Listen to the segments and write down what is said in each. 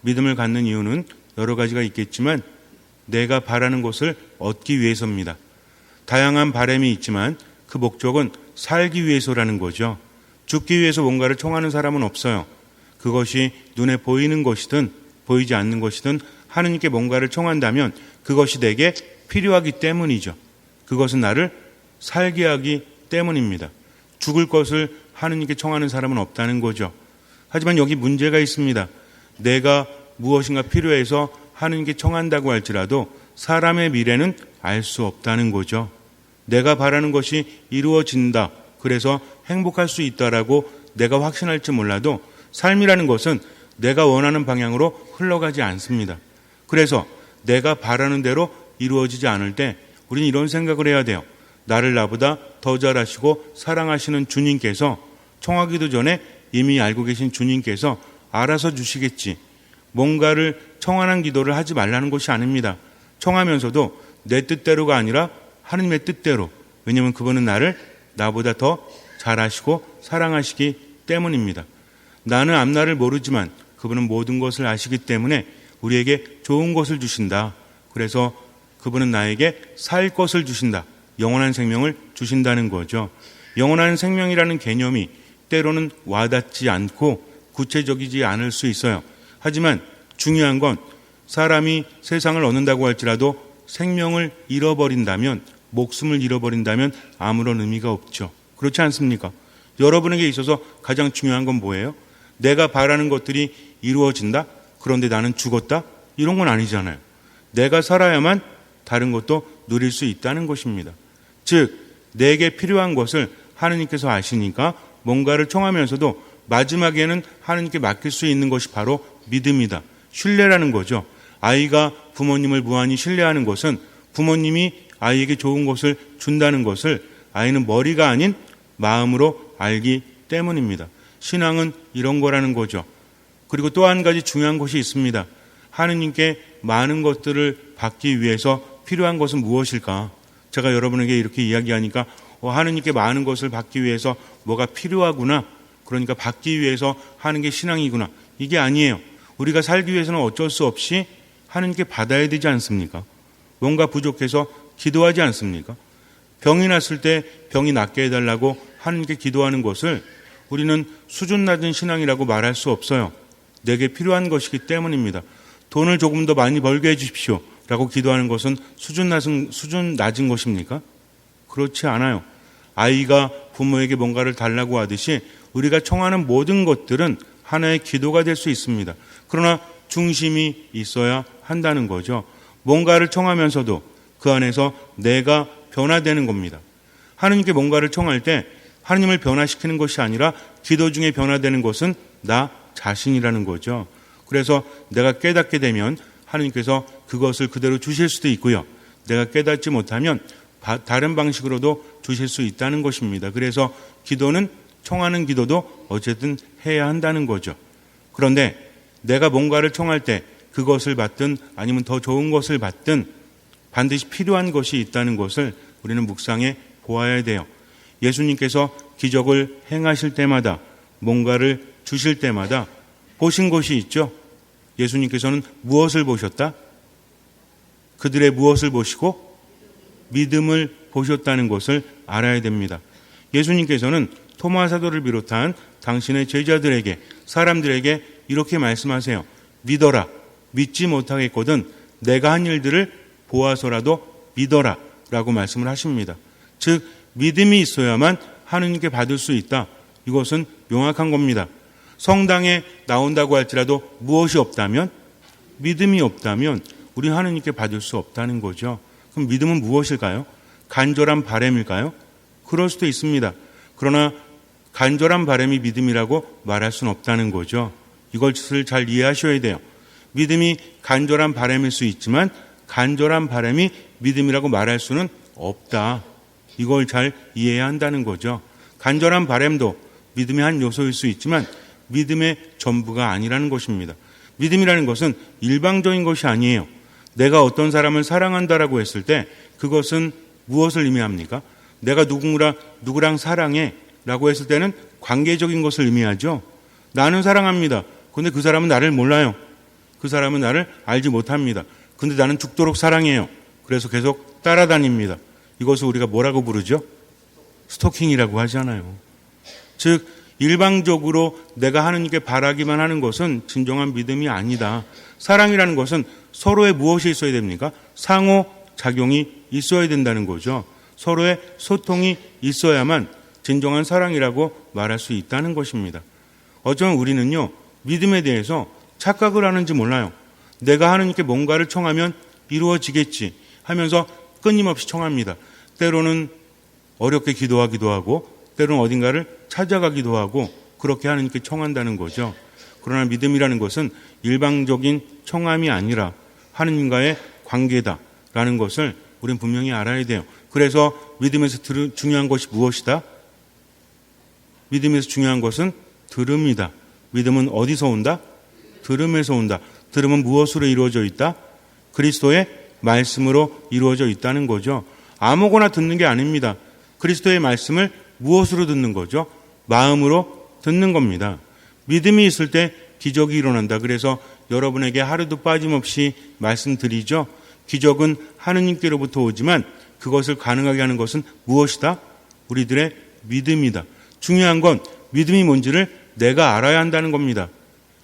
믿음을 갖는 이유는 여러 가지가 있겠지만 내가 바라는 것을 얻기 위해서입니다. 다양한 바람이 있지만 그 목적은 살기 위해서라는 거죠. 죽기 위해서 뭔가를 청하는 사람은 없어요. 그것이 눈에 보이는 것이든 보이지 않는 것이든 하느님께 뭔가를 청한다면 그것이 내게 필요하기 때문이죠. 그것은 나를 살게 하기 때문입니다. 죽을 것을 하느님께 청하는 사람은 없다는 거죠. 하지만 여기 문제가 있습니다. 내가 무엇인가 필요해서 하느님께 청한다고 할지라도 사람의 미래는 알 수 없다는 거죠. 내가 바라는 것이 이루어진다, 그래서 행복할 수 있다라고 내가 확신할지 몰라도 삶이라는 것은 내가 원하는 방향으로 흘러가지 않습니다. 그래서 내가 바라는 대로 이루어지지 않을 때 우리는 이런 생각을 해야 돼요. 나를 나보다 더 잘하시고 사랑하시는 주님께서, 청하기도 전에 이미 알고 계신 주님께서 알아서 주시겠지. 뭔가를 청하는 기도를 하지 말라는 것이 아닙니다. 청하면서도 내 뜻대로가 아니라 하느님의 뜻대로. 왜냐하면 그분은 나를 나보다 더 잘하시고 사랑하시기 때문입니다. 나는 앞날을 모르지만 그분은 모든 것을 아시기 때문에 우리에게 좋은 것을 주신다. 그래서 그분은 나에게 살 것을 주신다. 영원한 생명을 주신다는 거죠. 영원한 생명이라는 개념이 때로는 와닿지 않고 구체적이지 않을 수 있어요. 하지만 중요한 건 사람이 세상을 얻는다고 할지라도 생명을 잃어버린다면, 목숨을 잃어버린다면 아무런 의미가 없죠. 그렇지 않습니까? 여러분에게 있어서 가장 중요한 건 뭐예요? 내가 바라는 것들이 이루어진다? 그런데 나는 죽었다? 이런 건 아니잖아요. 내가 살아야만 다른 것도 누릴 수 있다는 것입니다. 즉, 내게 필요한 것을 하느님께서 아시니까 뭔가를 청하면서도 마지막에는 하느님께 맡길 수 있는 것이 바로 믿음이다. 신뢰라는 거죠. 아이가 부모님을 무한히 신뢰하는 것은 부모님이 아이에게 좋은 것을 준다는 것을 아이는 머리가 아닌 마음으로 알기 때문입니다. 신앙은 이런 거라는 거죠. 그리고 또 한 가지 중요한 것이 있습니다. 하느님께 많은 것들을 받기 위해서 필요한 것은 무엇일까? 제가 여러분에게 이렇게 이야기하니까 하느님께 많은 것을 받기 위해서 뭐가 필요하구나. 그러니까 받기 위해서 하는 게 신앙이구나. 이게 아니에요. 우리가 살기 위해서는 어쩔 수 없이 하느님께 받아야 되지 않습니까? 뭔가 부족해서 기도하지 않습니까? 병이 났을 때 병이 낫게 해달라고 하느님께 기도하는 것을 우리는 수준 낮은 신앙이라고 말할 수 없어요. 내게 필요한 것이기 때문입니다. 돈을 조금 더 많이 벌게 해주십시오 라고 기도하는 것은 수준 낮은 것입니까? 그렇지 않아요. 아이가 부모에게 뭔가를 달라고 하듯이 우리가 청하는 모든 것들은 하나의 기도가 될 수 있습니다. 그러나 중심이 있어야 한다는 거죠. 뭔가를 청하면서도 그 안에서 내가 변화되는 겁니다. 하느님께 뭔가를 청할 때 하느님을 변화시키는 것이 아니라 기도 중에 변화되는 것은 나 자신이라는 거죠. 그래서 내가 깨닫게 되면 하느님께서 그것을 그대로 주실 수도 있고요. 내가 깨닫지 못하면 다른 방식으로도 주실 수 있다는 것입니다. 그래서 기도는, 청하는 기도도 어쨌든 해야 한다는 거죠. 그런데 내가 뭔가를 청할 때 그것을 받든 아니면 더 좋은 것을 받든 반드시 필요한 것이 있다는 것을 우리는 묵상해 보아야 돼요. 예수님께서 기적을 행하실 때마다, 뭔가를 주실 때마다 보신 것이 있죠. 예수님께서는 무엇을 보셨다? 그들의 무엇을 보시고 믿음을 보셨다는 것을 알아야 됩니다. 예수님께서는 토마 사도를 비롯한 당신의 제자들에게, 사람들에게 이렇게 말씀하세요. 믿어라. 믿지 못하겠거든 내가 한 일들을 보아서라도 믿어라 라고 말씀을 하십니다. 즉 믿음이 있어야만 하느님께 받을 수 있다. 이것은 명확한 겁니다. 성당에 나온다고 할지라도 무엇이 없다면, 믿음이 없다면 우리 하느님께 받을 수 없다는 거죠. 그럼 믿음은 무엇일까요? 간절한 바람일까요? 그럴 수도 있습니다. 그러나 간절한 바람이 믿음이라고 말할 수는 없다는 거죠. 이것을 잘 이해하셔야 돼요. 믿음이 간절한 바람일 수 있지만 간절한 바람이 믿음이라고 말할 수는 없다. 이걸 잘 이해해야 한다는 거죠. 간절한 바람도 믿음의 한 요소일 수 있지만 믿음의 전부가 아니라는 것입니다. 믿음이라는 것은 일방적인 것이 아니에요. 내가 어떤 사람을 사랑한다라고 했을 때 그것은 무엇을 의미합니까? 내가 누구랑 사랑해 라고 했을 때는 관계적인 것을 의미하죠. 나는 사랑합니다. 그런데 그 사람은 나를 몰라요. 그 사람은 나를 알지 못합니다. 근데 나는 죽도록 사랑해요. 그래서 계속 따라다닙니다. 이것을 우리가 뭐라고 부르죠? 스토킹이라고 하잖아요. 즉 일방적으로 내가 하느님께 바라기만 하는 것은 진정한 믿음이 아니다. 사랑이라는 것은 서로의 무엇이 있어야 됩니까? 상호작용이 있어야 된다는 거죠. 서로의 소통이 있어야만 진정한 사랑이라고 말할 수 있다는 것입니다. 어쩌면 우리는요, 믿음에 대해서 착각을 하는지 몰라요. 내가 하느님께 뭔가를 청하면 이루어지겠지 하면서 끊임없이 청합니다. 때로는 어렵게 기도하기도 하고 때로는 어딘가를 찾아가기도 하고 그렇게 하느님께 청한다는 거죠. 그러나 믿음이라는 것은 일방적인 청함이 아니라 하느님과의 관계다라는 것을 우리는 분명히 알아야 돼요. 그래서 믿음에서 중요한 것이 무엇이다? 믿음에서 중요한 것은 들음이다. 믿음은 어디서 온다? 들음에서 온다. 들음은 무엇으로 이루어져 있다? 그리스도의 말씀으로 이루어져 있다는 거죠. 아무거나 듣는 게 아닙니다. 그리스도의 말씀을 무엇으로 듣는 거죠? 마음으로 듣는 겁니다. 믿음이 있을 때 기적이 일어난다. 그래서 여러분에게 하루도 빠짐없이 말씀드리죠. 기적은 하느님께로부터 오지만 그것을 가능하게 하는 것은 무엇이다? 우리들의 믿음이다. 중요한 건 믿음이 뭔지를 내가 알아야 한다는 겁니다.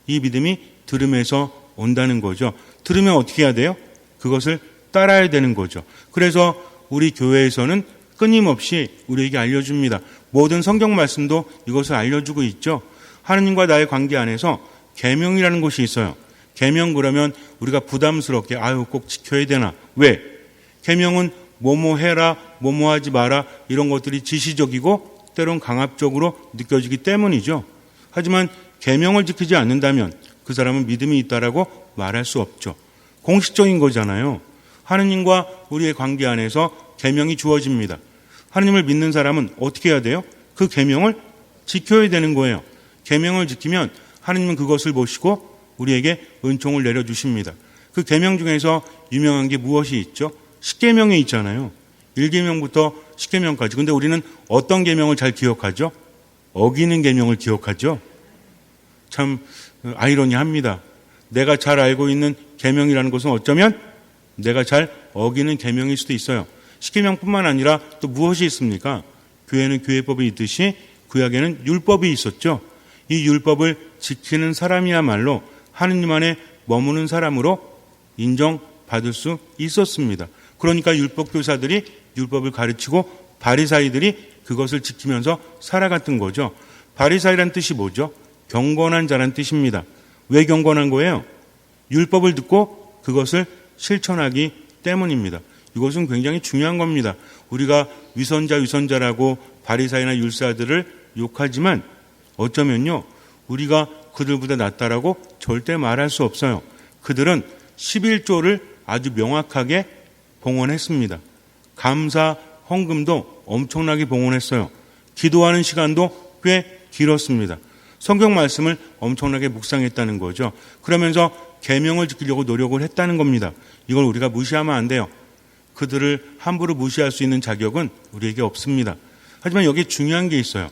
이 믿음이 들음에서 온다는 거죠. 들으면 어떻게 해야 돼요? 그것을 따라야 되는 거죠. 그래서 우리 교회에서는 끊임없이 우리에게 알려줍니다. 모든 성경 말씀도 이것을 알려주고 있죠. 하느님과 나의 관계 안에서 계명이라는 것이 있어요. 계명 그러면 우리가 부담스럽게 꼭 지켜야 되나? 왜? 계명은 뭐뭐 해라, 뭐뭐 하지 마라 이런 것들이 지시적이고 때론 강압적으로 느껴지기 때문이죠. 하지만 계명을 지키지 않는다면 그 사람은 믿음이 있다라고 말할 수 없죠. 공식적인 거잖아요. 하느님과 우리의 관계 안에서 계명이 주어집니다. 하느님을 믿는 사람은 어떻게 해야 돼요? 그 계명을 지켜야 되는 거예요. 계명을 지키면 하느님은 그것을 보시고 우리에게 은총을 내려주십니다. 그 계명 중에서 유명한 게 무엇이 있죠? 십계명에 있잖아요. 1계명부터 10계명까지. 근데 우리는 어떤 계명을 잘 기억하죠? 어기는 계명을 기억하죠. 참 아이러니합니다. 내가 잘 알고 있는 계명이라는 것은 어쩌면 내가 잘 어기는 계명일 수도 있어요. 10계명뿐만 아니라 또 무엇이 있습니까? 교회는 교회법이 있듯이 구약에는 율법이 있었죠. 이 율법을 지키는 사람이야말로 하느님 안에 머무는 사람으로 인정받을 수 있었습니다. 그러니까 율법교사들이 율법을 가르치고 바리사이들이 그것을 지키면서 살아갔던 거죠. 바리사이란 뜻이 뭐죠? 경건한 자란 뜻입니다. 왜 경건한 거예요? 율법을 듣고 그것을 실천하기 때문입니다. 이것은 굉장히 중요한 겁니다. 우리가 위선자라고 바리사이나 율사들을 욕하지만 어쩌면요, 우리가 그들보다 낫다라고 절대 말할 수 없어요. 그들은 11조를 아주 명확하게 봉헌했습니다. 감사 헌금도 엄청나게 봉헌했어요. 기도하는 시간도 꽤 길었습니다. 성경 말씀을 엄청나게 묵상했다는 거죠. 그러면서 계명을 지키려고 노력을 했다는 겁니다. 이걸 우리가 무시하면 안 돼요. 그들을 함부로 무시할 수 있는 자격은 우리에게 없습니다. 하지만 여기에 중요한 게 있어요.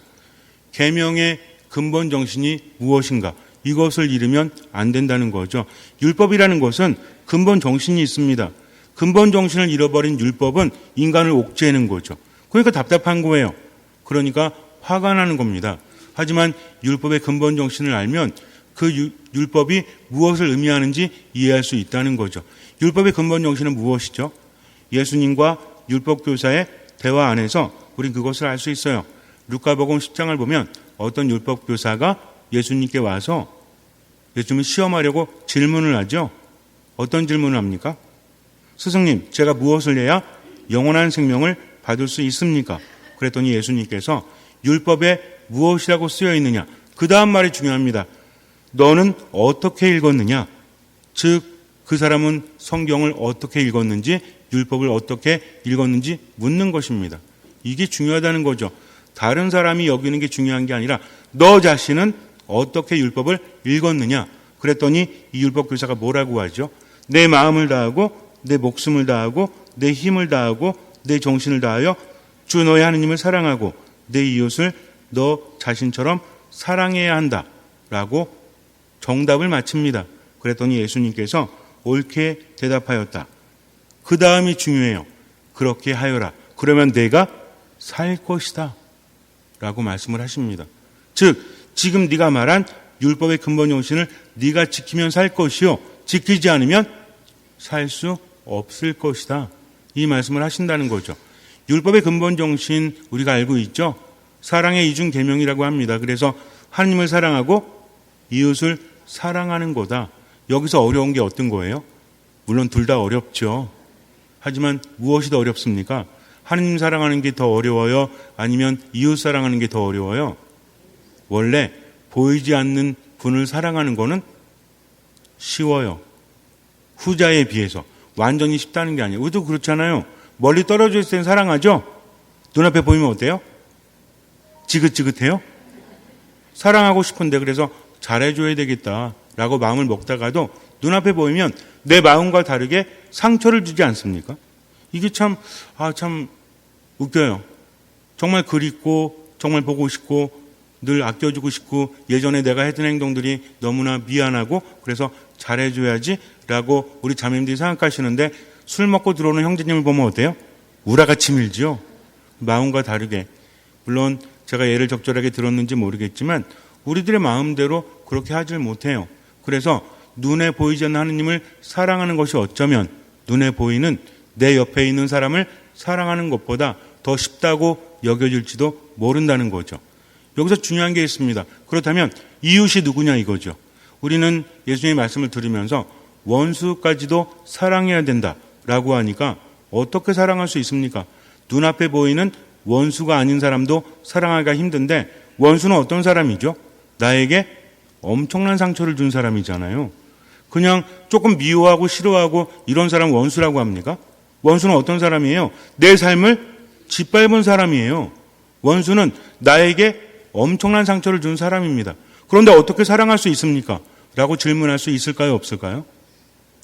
계명의 근본 정신이 무엇인가? 이것을 잃으면 안 된다는 거죠. 율법이라는 것은 근본 정신이 있습니다. 근본 정신을 잃어버린 율법은 인간을 옥죄는 거죠. 그러니까 답답한 거예요. 그러니까 화가 나는 겁니다. 하지만 율법의 근본 정신을 알면 그 율법이 무엇을 의미하는지 이해할 수 있다는 거죠. 율법의 근본 정신은 무엇이죠? 예수님과 율법교사의 대화 안에서 우린 그것을 알 수 있어요. 루카복음 10장을 보면 어떤 율법교사가 예수님께 와서 예수님을 시험하려고 질문을 하죠. 어떤 질문을 합니까? 스승님, 제가 무엇을 해야 영원한 생명을 받을 수 있습니까? 그랬더니 예수님께서 율법에 무엇이라고 쓰여 있느냐? 그 다음 말이 중요합니다. 너는 어떻게 읽었느냐? 즉, 그 사람은 성경을 어떻게 읽었는지, 율법을 어떻게 읽었는지 묻는 것입니다. 이게 중요하다는 거죠. 다른 사람이 여기는 게 중요한 게 아니라 너 자신은 어떻게 율법을 읽었느냐? 그랬더니 이 율법교사가 뭐라고 하죠? 내 마음을 다하고 내 목숨을 다하고 내 힘을 다하고 내 정신을 다하여 주 너의 하느님을 사랑하고 내 이웃을 너 자신처럼 사랑해야 한다라고 정답을 마칩니다. 그랬더니 예수님께서 옳게 대답하였다. 그 다음이 중요해요. 그렇게 하여라. 그러면 내가 살 것이다. 라고 말씀을 하십니다. 즉 지금 네가 말한 율법의 근본 정신을 네가 지키면 살 것이요 지키지 않으면 살 수 없을 것이다. 이 말씀을 하신다는 거죠. 율법의 근본 정신 우리가 알고 있죠. 사랑의 이중 계명이라고 합니다. 그래서 하나님을 사랑하고 이웃을 사랑하는 거다. 여기서 어려운 게 어떤 거예요? 물론 둘 다 어렵죠. 하지만 무엇이 더 어렵습니까? 하나님 사랑하는 게 더 어려워요? 아니면 이웃 사랑하는 게 더 어려워요? 원래 보이지 않는 분을 사랑하는 거는 쉬워요. 후자에 비해서. 완전히 쉽다는 게 아니에요. 우리도 그렇잖아요. 멀리 떨어져 있을 땐 사랑하죠? 눈앞에 보이면 어때요? 지긋지긋해요? 사랑하고 싶은데 그래서 잘해줘야 되겠다라고 마음을 먹다가도 눈앞에 보이면 내 마음과 다르게 상처를 주지 않습니까? 이게 참 웃겨요. 정말 그립고 정말 보고 싶고 늘 아껴주고 싶고 예전에 내가 했던 행동들이 너무나 미안하고 그래서 잘해줘야지라고 우리 자매님들이 생각하시는데 술 먹고 들어오는 형제님을 보면 어때요? 우라같이 밀지요. 마음과 다르게. 물론 제가 예를 적절하게 들었는지 모르겠지만 우리들의 마음대로 그렇게 하질 못해요. 그래서 눈에 보이지 않는 하느님을 사랑하는 것이 어쩌면 눈에 보이는 내 옆에 있는 사람을 사랑하는 것보다 더 쉽다고 여겨질지도 모른다는 거죠. 여기서 중요한 게 있습니다. 그렇다면 이웃이 누구냐 이거죠. 우리는 예수님의 말씀을 들으면서 원수까지도 사랑해야 된다라고 하니까 어떻게 사랑할 수 있습니까? 눈앞에 보이는 원수가 아닌 사람도 사랑하기가 힘든데 원수는 어떤 사람이죠? 나에게 엄청난 상처를 준 사람이잖아요. 그냥 조금 미워하고 싫어하고 이런 사람 원수라고 합니까? 원수는 어떤 사람이에요? 내 삶을 짓밟은 사람이에요. 원수는 나에게 엄청난 상처를 준 사람입니다. 그런데 어떻게 사랑할 수 있습니까? 라고 질문할 수 있을까요? 없을까요?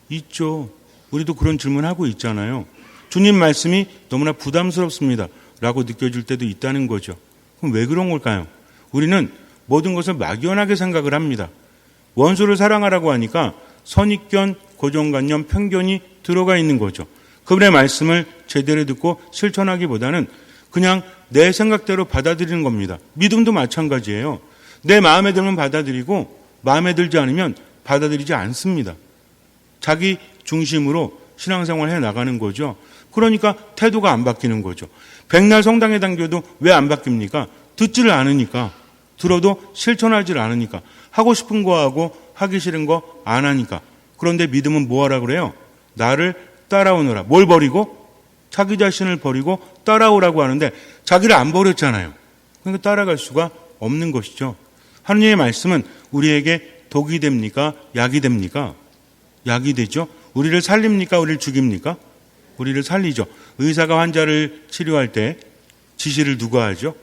있죠. 우리도 그런 질문하고 있잖아요. 주님 말씀이 너무나 부담스럽습니다. 라고 느껴질 때도 있다는 거죠. 그럼 왜 그런 걸까요? 우리는 모든 것을 막연하게 생각을 합니다. 원수를 사랑하라고 하니까 선입견, 고정관념, 편견이 들어가 있는 거죠. 그분의 말씀을 제대로 듣고 실천하기보다는 그냥 내 생각대로 받아들이는 겁니다. 믿음도 마찬가지예요. 내 마음에 들면 받아들이고 마음에 들지 않으면 받아들이지 않습니다. 자기 중심으로 신앙생활을 해나가는 거죠. 그러니까 태도가 안 바뀌는 거죠. 백날 성당에 당겨도 왜 안 바뀝니까? 듣지를 않으니까. 들어도 실천하지를 않으니까. 하고 싶은 거 하고 하기 싫은 거 안 하니까. 그런데 믿음은 뭐 하라 그래요? 나를 따라오너라. 뭘 버리고? 자기 자신을 버리고 따라오라고 하는데 자기를 안 버렸잖아요. 그러니까 따라갈 수가 없는 것이죠. 하느님의 말씀은 우리에게 독이 됩니까? 약이 됩니까? 약이 되죠. 우리를 살립니까? 우리를 죽입니까? 우리를 살리죠. 의사가 환자를 치료할 때 지시를 누가 하죠?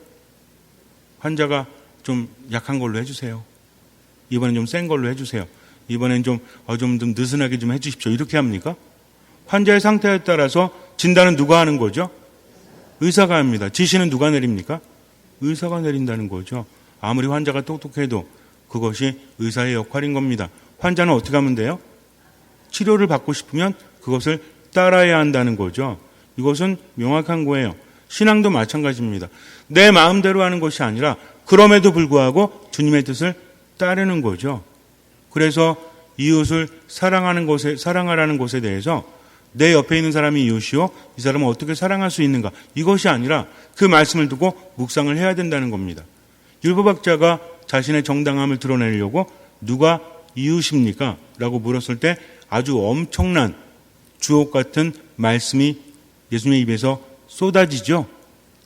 환자가 좀 약한 걸로 해주세요. 이번엔 좀 센 걸로 해주세요. 이번엔 좀 느슨하게 좀 해주십시오. 이렇게 합니까? 환자의 상태에 따라서 진단은 누가 하는 거죠? 의사가 합니다. 지시는 누가 내립니까? 의사가 내린다는 거죠. 아무리 환자가 똑똑해도 그것이 의사의 역할인 겁니다. 환자는 어떻게 하면 돼요? 치료를 받고 싶으면 그것을 따라야 한다는 거죠. 이것은 명확한 거예요. 신앙도 마찬가지입니다. 내 마음대로 하는 것이 아니라 그럼에도 불구하고 주님의 뜻을 따르는 거죠. 그래서 이웃을 사랑하라는 것에 대해서 내 옆에 있는 사람이 이웃이요, 이 사람은 어떻게 사랑할 수 있는가, 이것이 아니라 그 말씀을 두고 묵상을 해야 된다는 겁니다. 율법학자가 자신의 정당함을 드러내려고 누가 이웃입니까? 라고 물었을 때 아주 엄청난 주옥 같은 말씀이 예수님의 입에서 쏟아지죠.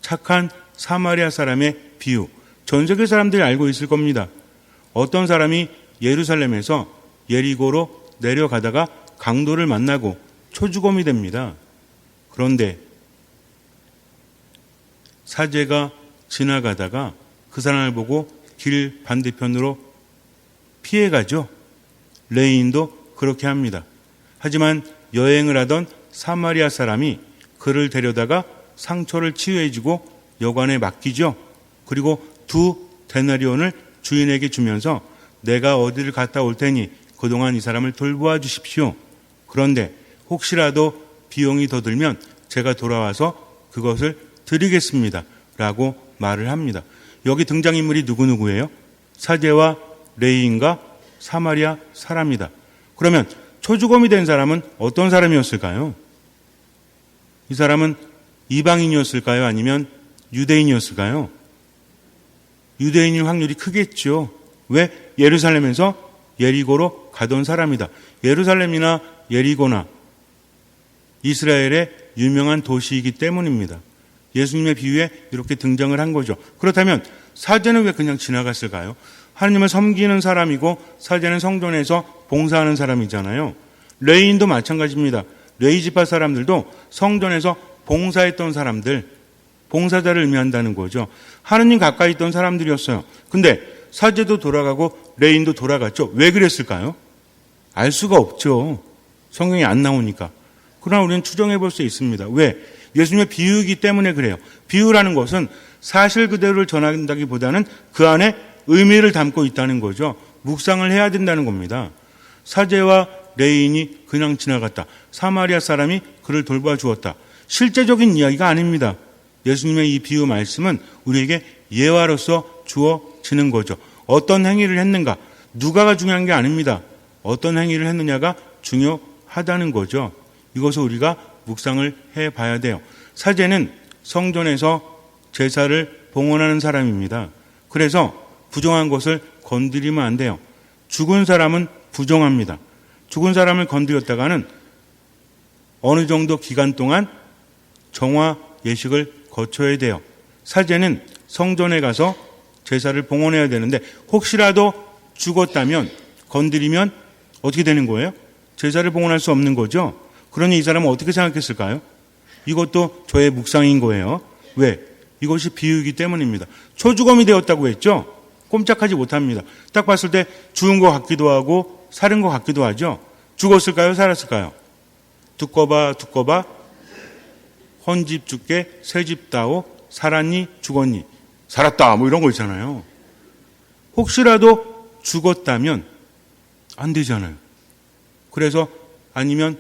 착한 사마리아 사람의 비유. 전 세계 사람들이 알고 있을 겁니다. 어떤 사람이 예루살렘에서 예리고로 내려가다가 강도를 만나고 초주검이 됩니다. 그런데 사제가 지나가다가 그 사람을 보고 길 반대편으로 피해가죠. 레위인도 그렇게 합니다. 하지만 여행을 하던 사마리아 사람이 그를 데려다가 상처를 치유해주고 여관에 맡기죠. 그리고 2 데나리온을 주인에게 주면서 내가 어디를 갔다 올 테니 그동안 이 사람을 돌보아 주십시오. 그런데 혹시라도 비용이 더 들면 제가 돌아와서 그것을 드리겠습니다. 라고 말을 합니다. 여기 등장인물이 누구누구예요? 사제와 레위인과 사마리아 사람이다. 그러면 초주검이 된 사람은 어떤 사람이었을까요? 이 사람은 이방인이었을까요? 아니면 유대인이었을까요? 유대인일 확률이 크겠죠. 왜? 예루살렘에서 예리고로 가던 사람이다. 예루살렘이나 예리고나 이스라엘의 유명한 도시이기 때문입니다. 예수님의 비유에 이렇게 등장을 한 거죠. 그렇다면 사제는 왜 그냥 지나갔을까요? 하나님을 섬기는 사람이고 사제는 성전에서 봉사하는 사람이잖아요. 레위인도 마찬가지입니다. 레위 지파 사람들도 성전에서 봉사했던 사람들, 봉사자를 의미한다는 거죠. 하느님 가까이 있던 사람들이었어요. 근데 사제도 돌아가고 레위인도 돌아갔죠. 왜 그랬을까요? 알 수가 없죠. 성경이 안 나오니까. 그러나 우리는 추정해 볼 수 있습니다. 왜? 예수님의 비유이기 때문에 그래요. 비유라는 것은 사실 그대로를 전한다기보다는 그 안에 의미를 담고 있다는 거죠. 묵상을 해야 된다는 겁니다. 사제와 레위인이 그냥 지나갔다. 사마리아 사람이 그를 돌봐 주었다. 실제적인 이야기가 아닙니다. 예수님의 이 비유 말씀은 우리에게 예화로서 주어지는 거죠. 어떤 행위를 했는가? 누가가 중요한 게 아닙니다. 어떤 행위를 했느냐가 중요하다는 거죠. 이것을 우리가 묵상을 해봐야 돼요. 사제는 성전에서 제사를 봉헌하는 사람입니다. 그래서 부정한 것을 건드리면 안 돼요. 죽은 사람은 부정합니다. 죽은 사람을 건드렸다가는 어느 정도 기간 동안 정화 예식을 거쳐야 돼요. 사제는 성전에 가서 제사를 봉헌해야 되는데 혹시라도 죽었다면 건드리면 어떻게 되는 거예요? 제사를 봉헌할 수 없는 거죠. 그러니 이 사람은 어떻게 생각했을까요? 이것도 저의 묵상인 거예요. 왜? 이것이 비유이기 때문입니다. 초주검이 되었다고 했죠? 꼼짝하지 못합니다. 딱 봤을 때 죽은 것 같기도 하고 살은 것 같기도 하죠. 죽었을까요? 살았을까요? 두꺼봐 헌집 죽게 새집 다오 살았니 죽었니 살았다 뭐 이런 거 있잖아요. 혹시라도 죽었다면 안 되잖아요. 그래서 아니면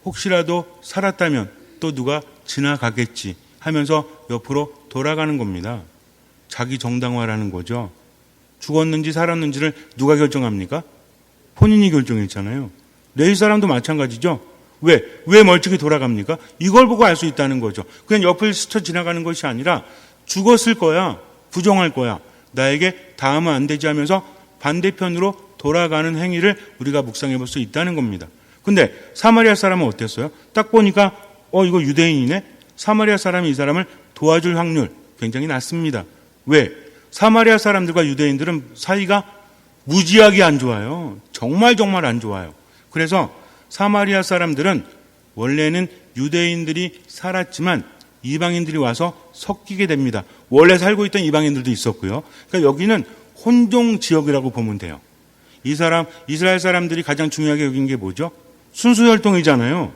혹시라도 살았다면 또 누가 지나가겠지 하면서 옆으로 돌아가는 겁니다. 자기 정당화라는 거죠. 죽었는지 살았는지를 누가 결정합니까? 본인이 결정했잖아요. 레위 사람도 마찬가지죠. 왜 멀찍이 돌아갑니까? 이걸 보고 알 수 있다는 거죠. 그냥 옆을 스쳐 지나가는 것이 아니라 죽었을 거야, 부정할 거야, 나에게 닿으면 안 되지 하면서 반대편으로 돌아가는 행위를 우리가 묵상해 볼 수 있다는 겁니다. 근데 사마리아 사람은 어땠어요? 딱 보니까 이거 유대인이네? 사마리아 사람이 이 사람을 도와줄 확률 굉장히 낮습니다. 왜? 사마리아 사람들과 유대인들은 사이가 무지하게 안 좋아요. 정말 안 좋아요. 그래서 사마리아 사람들은 원래는 유대인들이 살았지만 이방인들이 와서 섞이게 됩니다. 원래 살고 있던 이방인들도 있었고요. 그러니까 여기는 혼종 지역이라고 보면 돼요. 이스라엘 사람들이 가장 중요하게 여긴 게 뭐죠? 순수혈통이잖아요.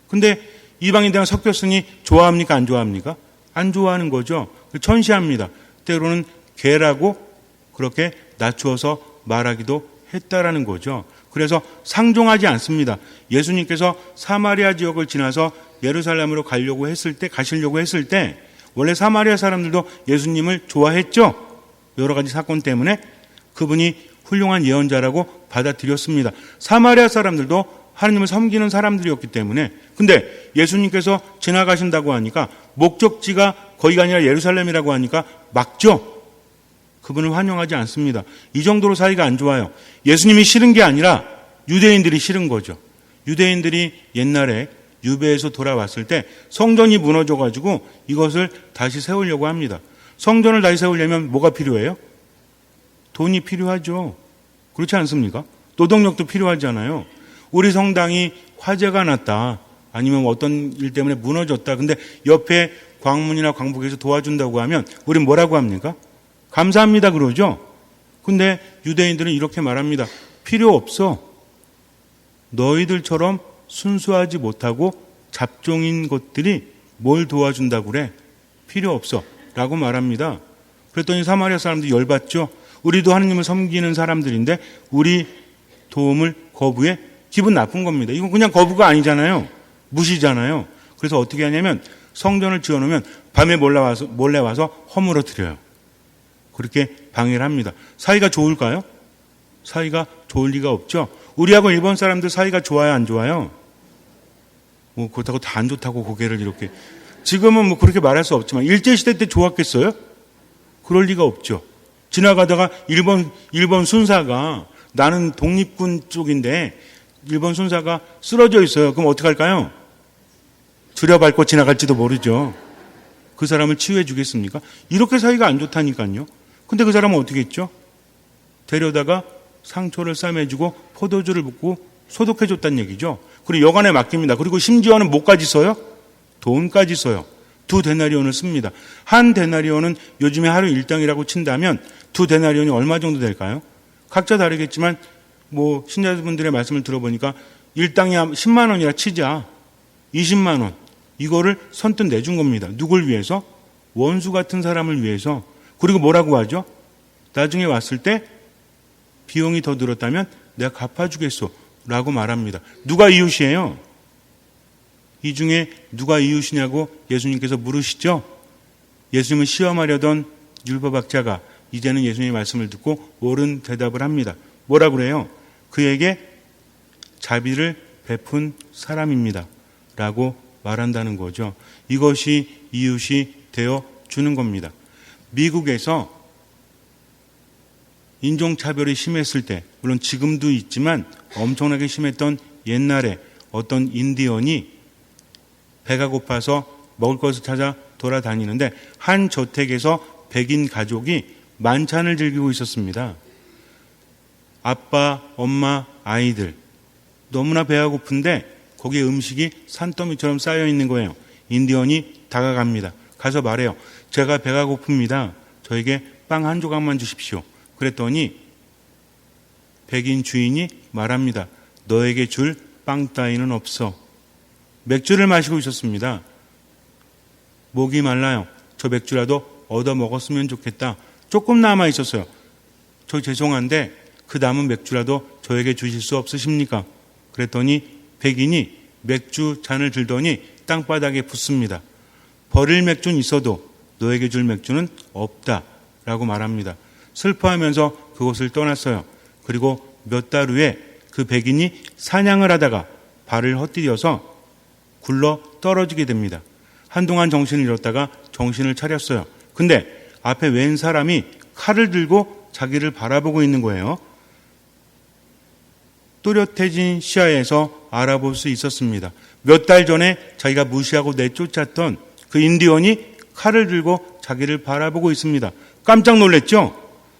근데 이방인들랑 섞였으니 좋아합니까? 안 좋아합니까? 안 좋아하는 거죠. 천시합니다. 때로는 개라고 그렇게 낮추어서 말하기도 했다라는 거죠. 그래서 상종하지 않습니다. 예수님께서 사마리아 지역을 지나서 예루살렘으로 가시려고 했을 때 원래 사마리아 사람들도 예수님을 좋아했죠. 여러 가지 사건 때문에 그분이 훌륭한 예언자라고 받아들였습니다. 사마리아 사람들도 하나님을 섬기는 사람들이었기 때문에. 근데 예수님께서 지나가신다고 하니까 목적지가 거기가 아니라 예루살렘이라고 하니까 막죠. 그분을 환영하지 않습니다. 이 정도로 사이가 안 좋아요. 예수님이 싫은 게 아니라 유대인들이 싫은 거죠. 유대인들이 옛날에 유배에서 돌아왔을 때 성전이 무너져가지고 이것을 다시 세우려고 합니다. 성전을 다시 세우려면 뭐가 필요해요? 돈이 필요하죠. 그렇지 않습니까? 노동력도 필요하잖아요. 우리 성당이 화재가 났다. 아니면 어떤 일 때문에 무너졌다. 근데 옆에 광문이나 광복에서 도와준다고 하면 우린 뭐라고 합니까? 감사합니다 그러죠. 근데 유대인들은 이렇게 말합니다. 필요 없어. 너희들처럼 순수하지 못하고 잡종인 것들이 뭘 도와준다고 그래? 필요 없어. 라고 말합니다. 그랬더니 사마리아 사람들이 열받죠. 우리도 하느님을 섬기는 사람들인데 우리 도움을 거부해? 기분 나쁜 겁니다. 이건 그냥 거부가 아니잖아요. 무시잖아요. 그래서 어떻게 하냐면 성전을 지어놓으면 밤에 몰래 와서 허물어뜨려요. 그렇게 방해를 합니다. 사이가 좋을까요? 사이가 좋을 리가 없죠. 우리하고 일본 사람들 사이가 좋아요, 안 좋아요? 뭐 그렇다고 다 안 좋다고 고개를 이렇게. 지금은 뭐 그렇게 말할 수 없지만 일제시대 때 좋았겠어요? 그럴 리가 없죠. 지나가다가 일본 순사가, 나는 독립군 쪽인데 일본 순사가 쓰러져 있어요. 그럼 어떡할까요? 들여밟고 지나갈지도 모르죠. 그 사람을 치유해 주겠습니까? 이렇게 사이가 안 좋다니까요. 근데 그 사람은 어떻게 했죠? 데려다가 상처를 싸매주고 포도주를 붓고 소독해 줬다는 얘기죠. 그리고 여관에 맡깁니다. 그리고 심지어는 뭐까지 써요? 돈까지 써요. 2데나리온을 씁니다. 한 데나리온은 요즘에 하루 1당이라고 친다면 2데나리온이 얼마 정도 될까요? 각자 다르겠지만 뭐 신자분들의 말씀을 들어보니까 1당이 10만 원이라 치자. 20만 원. 이거를 선뜻 내준 겁니다. 누굴 위해서? 원수 같은 사람을 위해서. 그리고 뭐라고 하죠? 나중에 왔을 때 비용이 더 들었다면 내가 갚아주겠소 라고 말합니다. 누가 이웃이에요? 이 중에 누가 이웃이냐고 예수님께서 물으시죠? 예수님을 시험하려던 율법학자가 이제는 예수님의 말씀을 듣고 옳은 대답을 합니다. 뭐라 그래요? 그에게 자비를 베푼 사람입니다 라고 말한다는 거죠. 이것이 이웃이 되어 주는 겁니다. 미국에서 인종차별이 심했을 때, 물론 지금도 있지만 엄청나게 심했던 옛날에 어떤 인디언이 배가 고파서 먹을 것을 찾아 돌아다니는데 한 저택에서 백인 가족이 만찬을 즐기고 있었습니다. 아빠, 엄마, 아이들. 너무나 배가 고픈데 거기에 음식이 산더미처럼 쌓여 있는 거예요. 인디언이 다가갑니다. 가서 말해요. 제가 배가 고픕니다. 저에게 빵 한 조각만 주십시오. 그랬더니 백인 주인이 말합니다. 너에게 줄 빵 따위는 없어. 맥주를 마시고 있었습니다. 목이 말라요. 저 맥주라도 얻어 먹었으면 좋겠다. 조금 남아 있었어요. 저 죄송한데 그 남은 맥주라도 저에게 주실 수 없으십니까? 그랬더니 백인이 맥주 잔을 들더니 땅바닥에 붓습니다. 버릴 맥주는 있어도 너에게 줄 맥주는 없다 라고 말합니다. 슬퍼하면서 그곳을 떠났어요. 그리고 몇 달 후에 그 백인이 사냥을 하다가 발을 헛디뎌서 굴러 떨어지게 됩니다. 한동안 정신을 잃었다가 정신을 차렸어요. 근데 앞에 웬 사람이 칼을 들고 자기를 바라보고 있는 거예요. 또렷해진 시야에서 알아볼 수 있었습니다. 몇 달 전에 자기가 무시하고 내쫓았던 그 인디언이 칼을 들고 자기를 바라보고 있습니다. 깜짝 놀랐죠?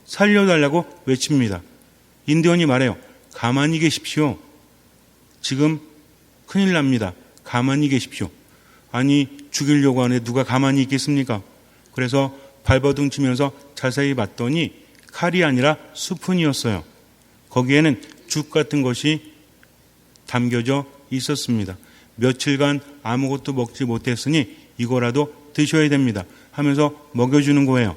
살려달라고 외칩니다. 인디언이 말해요. 가만히 계십시오. 지금 큰일 납니다. 가만히 계십시오. 아니 죽이려고 하는데 누가 가만히 있겠습니까? 그래서 발버둥 치면서 자세히 봤더니 칼이 아니라 수푼이었어요. 거기에는 죽 같은 것이 담겨져 있었습니다. 며칠간 아무것도 먹지 못했으니 이거라도 드셔야 됩니다 하면서 먹여주는 거예요.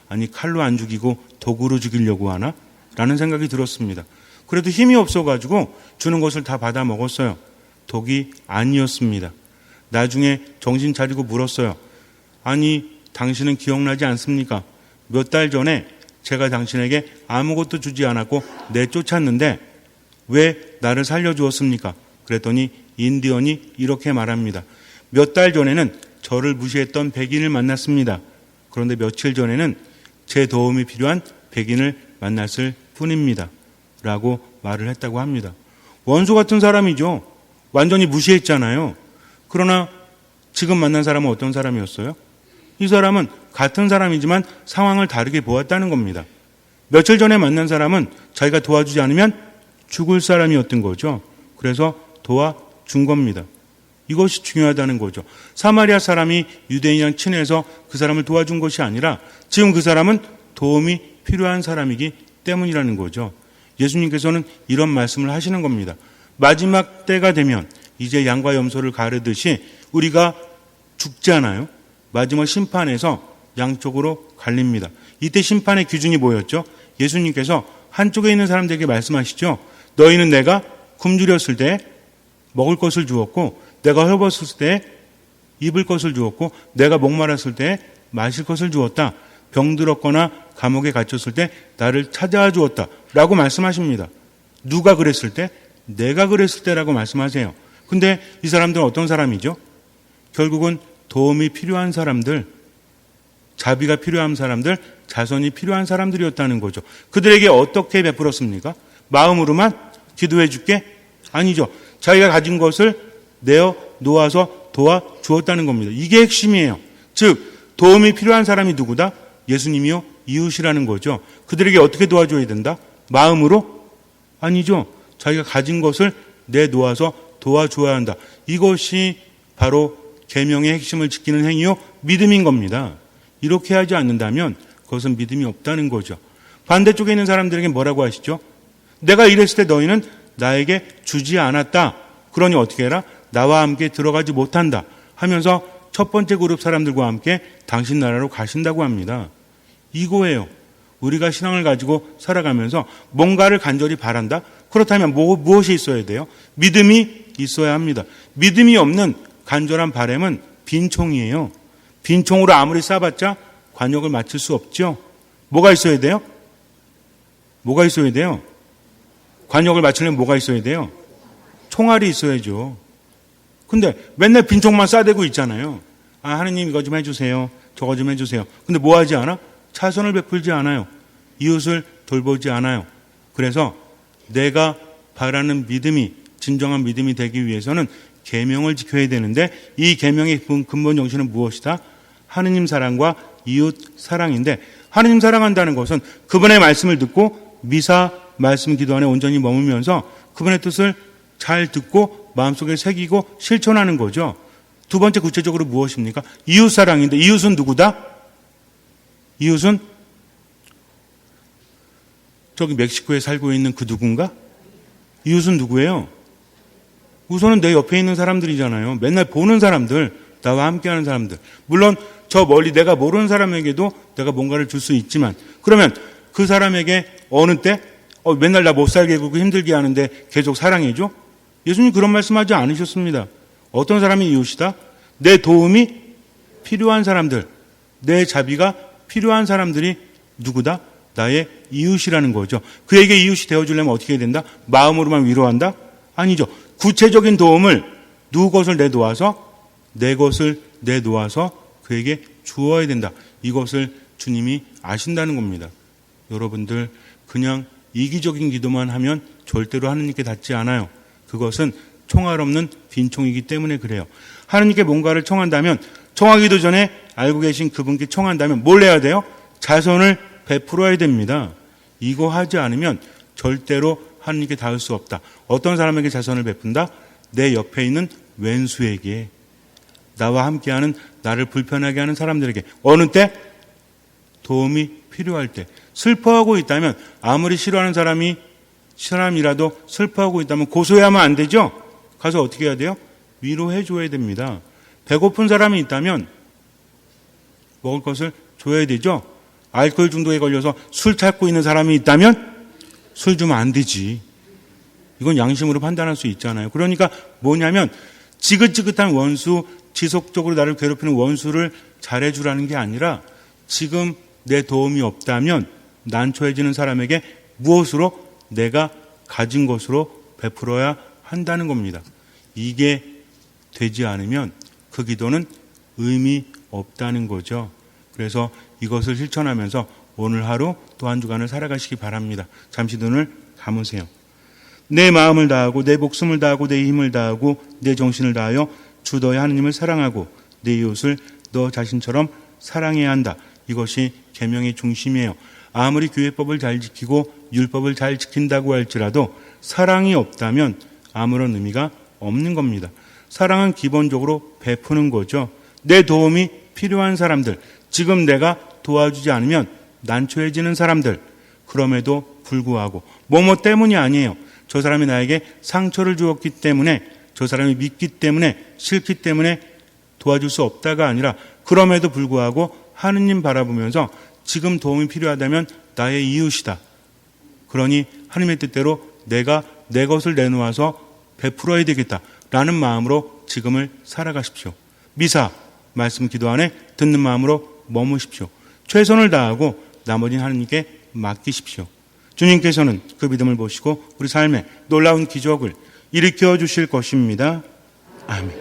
아니 칼로 안 죽이고 도구로 죽이려고 하나? 라는 생각이 들었습니다. 그래도 힘이 없어가지고 주는 것을 다 받아 먹었어요. 독이 아니었습니다. 나중에 정신 차리고 물었어요. 아니 당신은 기억나지 않습니까? 몇 달 전에 제가 당신에게 아무것도 주지 않았고 내쫓았는데 왜 나를 살려주었습니까? 그랬더니 인디언이 이렇게 말합니다. 몇 달 전에는 저를 무시했던 백인을 만났습니다. 그런데 며칠 전에는 제 도움이 필요한 백인을 만났을 뿐입니다. 라고 말을 했다고 합니다. 원수 같은 사람이죠. 완전히 무시했잖아요. 그러나 지금 만난 사람은 어떤 사람이었어요? 이 사람은 같은 사람이지만 상황을 다르게 보았다는 겁니다. 며칠 전에 만난 사람은 자기가 도와주지 않으면 죽을 사람이었던 거죠. 그래서 도와준 겁니다. 이것이 중요하다는 거죠. 사마리아 사람이 유대인이랑 친해서 그 사람을 도와준 것이 아니라 지금 그 사람은 도움이 필요한 사람이기 때문이라는 거죠. 예수님께서는 이런 말씀을 하시는 겁니다. 마지막 때가 되면 이제 양과 염소를 가르듯이 우리가 죽잖아요. 마지막 심판에서 양쪽으로 갈립니다. 이때 심판의 기준이 뭐였죠? 예수님께서 한쪽에 있는 사람들에게 말씀하시죠. 너희는 내가 굶주렸을 때 먹을 것을 주었고 내가 헐벗었을 때 입을 것을 주었고 내가 목마랐을 때 마실 것을 주었다. 병들었거나 감옥에 갇혔을 때 나를 찾아와 주었다. 라고 말씀하십니다. 누가 그랬을 때? 내가 그랬을 때라고 말씀하세요. 근데 이 사람들은 어떤 사람이죠? 결국은 도움이 필요한 사람들, 자비가 필요한 사람들, 자선이 필요한 사람들이었다는 거죠. 그들에게 어떻게 베풀었습니까? 마음으로만 기도해 줄게? 아니죠. 자기가 가진 것을 내어 놓아서 도와 주었다는 겁니다. 이게 핵심이에요. 즉 도움이 필요한 사람이 누구다? 예수님이요, 이웃이라는 거죠. 그들에게 어떻게 도와줘야 된다? 마음으로? 아니죠. 자기가 가진 것을 내놓아서 도와줘야 한다. 이것이 바로 계명의 핵심을 지키는 행위요, 믿음인 겁니다. 이렇게 하지 않는다면 그것은 믿음이 없다는 거죠. 반대쪽에 있는 사람들에게 뭐라고 하시죠? 내가 이랬을 때 너희는 나에게 주지 않았다. 그러니 어떻게 해라? 나와 함께 들어가지 못한다 하면서 첫 번째 그룹 사람들과 함께 당신 나라로 가신다고 합니다. 이거예요. 우리가 신앙을 가지고 살아가면서 뭔가를 간절히 바란다? 그렇다면 무엇이 있어야 돼요? 믿음이 있어야 합니다. 믿음이 없는 간절한 바람은 빈총이에요. 빈총으로 아무리 싸봤자 관역을 맞출 수 없죠. 뭐가 있어야 돼요? 뭐가 있어야 돼요? 관역을 맞추려면 뭐가 있어야 돼요? 총알이 있어야죠. 근데 맨날 빈총만 싸대고 있잖아요. 아, 하느님 이거 좀 해주세요. 저거 좀 해주세요. 근데 뭐 하지 않아? 차선을 베풀지 않아요. 이웃을 돌보지 않아요. 그래서 내가 바라는 믿음이 진정한 믿음이 되기 위해서는 계명을 지켜야 되는데 이 계명의 근본 정신은 무엇이다? 하느님 사랑과 이웃 사랑인데 하느님 사랑한다는 것은 그분의 말씀을 듣고 미사 말씀 기도 안에 온전히 머물면서 그분의 뜻을 잘 듣고 마음속에 새기고 실천하는 거죠. 두 번째 구체적으로 무엇입니까? 이웃 사랑인데 이웃은 누구다? 이웃은 저기 멕시코에 살고 있는 그 누군가? 이웃은 누구예요? 우선은 내 옆에 있는 사람들이잖아요. 맨날 보는 사람들, 나와 함께하는 사람들. 물론 저 멀리 내가 모르는 사람에게도 내가 뭔가를 줄 수 있지만 그러면 그 사람에게 어느 때 맨날 나 못 살게 굴고 힘들게 하는데 계속 사랑해줘? 예수님 그런 말씀하지 않으셨습니다. 어떤 사람이 이웃이다? 내 도움이 필요한 사람들, 내 자비가 필요한 사람들이 누구다? 나의 이웃이라는 거죠. 그에게 이웃이 되어주려면 어떻게 해야 된다? 마음으로만 위로한다? 아니죠. 구체적인 도움을 누구 것을 내놓아서 내 것을 내놓아서 그에게 주어야 된다. 이것을 주님이 아신다는 겁니다. 여러분들 그냥 이기적인 기도만 하면 절대로 하느님께 닿지 않아요. 그것은 총알 없는 빈총이기 때문에 그래요. 하느님께 뭔가를 청한다면 청하기도 전에 알고 계신 그분께 청한다면 뭘 해야 돼요? 자선을 베풀어야 됩니다. 이거 하지 않으면 절대로 하느님께 닿을 수 없다. 어떤 사람에게 자선을 베푼다? 내 옆에 있는 왼수에게, 나와 함께하는 나를 불편하게 하는 사람들에게. 어느 때? 도움이 필요할 때. 슬퍼하고 있다면 아무리 싫어하는 사람이라도 슬퍼하고 있다면 고소해하면 안 되죠? 가서 어떻게 해야 돼요? 위로해 줘야 됩니다. 배고픈 사람이 있다면 먹을 것을 줘야 되죠? 알코올 중독에 걸려서 술 찾고 있는 사람이 있다면 술 주면 안 되지. 이건 양심으로 판단할 수 있잖아요. 그러니까 뭐냐면 지긋지긋한 원수, 지속적으로 나를 괴롭히는 원수를 잘해주라는 게 아니라 지금 내 도움이 없다면 난처해지는 사람에게 무엇으로? 내가 가진 것으로 베풀어야 한다는 겁니다. 이게 되지 않으면 그 기도는 의미 없다는 거죠. 그래서 이것을 실천하면서 오늘 하루 또 한 주간을 살아가시기 바랍니다. 잠시 눈을 감으세요. 내 마음을 다하고 내 목숨을 다하고 내 힘을 다하고 내 정신을 다하여 주 너의 하느님을 사랑하고 내 이웃을 너 자신처럼 사랑해야 한다. 이것이 계명의 중심이에요. 아무리 교회법을 잘 지키고 율법을 잘 지킨다고 할지라도 사랑이 없다면 아무런 의미가 없는 겁니다. 사랑은 기본적으로 베푸는 거죠. 내 도움이 필요한 사람들, 지금 내가 도와주지 않으면 난처해지는 사람들, 그럼에도 불구하고 뭐뭐 때문이 아니에요. 저 사람이 나에게 상처를 주었기 때문에, 저 사람이 믿기 때문에, 싫기 때문에 도와줄 수 없다가 아니라 그럼에도 불구하고 하느님 바라보면서 지금 도움이 필요하다면 나의 이웃이다. 그러니 하느님의 뜻대로 내가 내 것을 내놓아서 베풀어야 되겠다라는 마음으로 지금을 살아가십시오. 미사, 말씀 기도 안에 듣는 마음으로 머무십시오. 최선을 다하고 나머지는 하나님께 맡기십시오. 주님께서는 그 믿음을 보시고 우리 삶에 놀라운 기적을 일으켜 주실 것입니다. 아멘.